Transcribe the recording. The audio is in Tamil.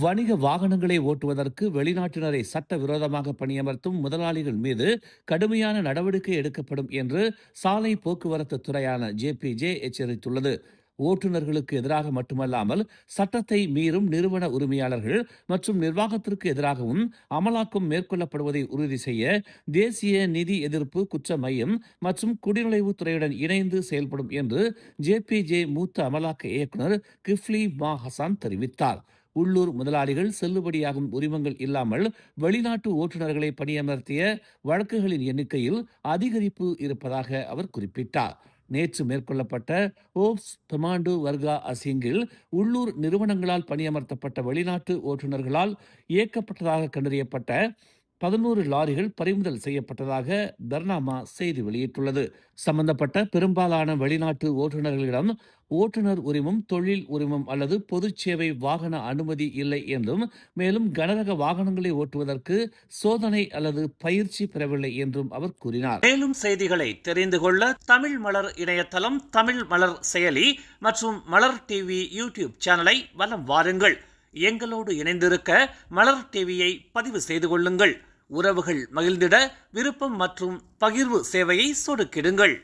வணிக வாகனங்களை ஓட்டுவதற்கு வெளிநாட்டினரை சட்டவிரோதமாக பணியமர்த்தும் முதலாளிகள் மீது கடுமையான நடவடிக்கை எடுக்கப்படும் என்று சாலை போக்குவரத்து துறையான ஜேபிஜே எச்சரித்துள்ளது. ஓட்டுநர்களுக்கு எதிராக மட்டுமல்லாமல் சட்டத்தை மீறும் நிறுவன உரிமையாளர்கள் மற்றும் நிர்வாகத்திற்கு எதிராகவும் அமலாக்கம் மேற்கொள்ளப்படுவதை உறுதி செய்ய தேசிய நிதி எதிர்ப்பு குற்ற மையம் மற்றும் குடிநுழைவுத்துறையுடன் இணைந்து செயல்படும் என்று ஜேபிஜே மூத்த அமலாக்க இயக்குநர் கிஃப்லி மா ஹசான் தெரிவித்தார். உள்ளூர் முதலாளிகள் செல்லுபடியாகும் உரிமங்கள் இல்லாமல் வெளிநாட்டு ஓட்டுநர்களை பணியமர்த்திய வழக்குகளின் எண்ணிக்கையில் அதிகரிப்பு இருப்பதாக அவர் குறிப்பிட்டார். நேற்று மேற்கொள்ளப்பட்ட ஓப்ஸ் பெமாண்டு வர்கா அசிங்கில் உள்ளூர் நிறுவனங்களால் பணியமர்த்தப்பட்ட வெளிநாட்டு ஓட்டுநர்களால் இயக்கப்பட்டதாக கண்டறியப்பட்ட 11 லாரிகள் பறிமுதல் செய்யப்பட்டதாக பர்னாமா செய்தி வெளியிட்டுள்ளது. சம்பந்தப்பட்ட பெரும்பாலான வெளிநாட்டு ஓட்டுநர்களிடம் ஓட்டுநர் உரிமம், தொழில் உரிமம் அல்லது பொது சேவை வாகன அனுமதி இல்லை என்றும், மேலும் கனரக வாகனங்களை ஓட்டுவதற்கு சோதனை அல்லது பயிற்சி பெறவில்லை என்றும் அவர் கூறினார். மேலும் செய்திகளை தெரிந்து கொள்ள தமிழ் மலர் இணையதளம், தமிழ் மலர் செயலி மற்றும் மலர் டிவி யூடியூப் சேனலை வலம் வாருங்கள். எங்களோடு இணைந்திருக்க மலர் டிவியை பதிவு செய்து கொள்ளுங்கள். உறவுகள் மகிழ்ந்திட விருப்பம் மற்றும் பகிர்வு சேவையை சொடுக்கிடுங்கள்.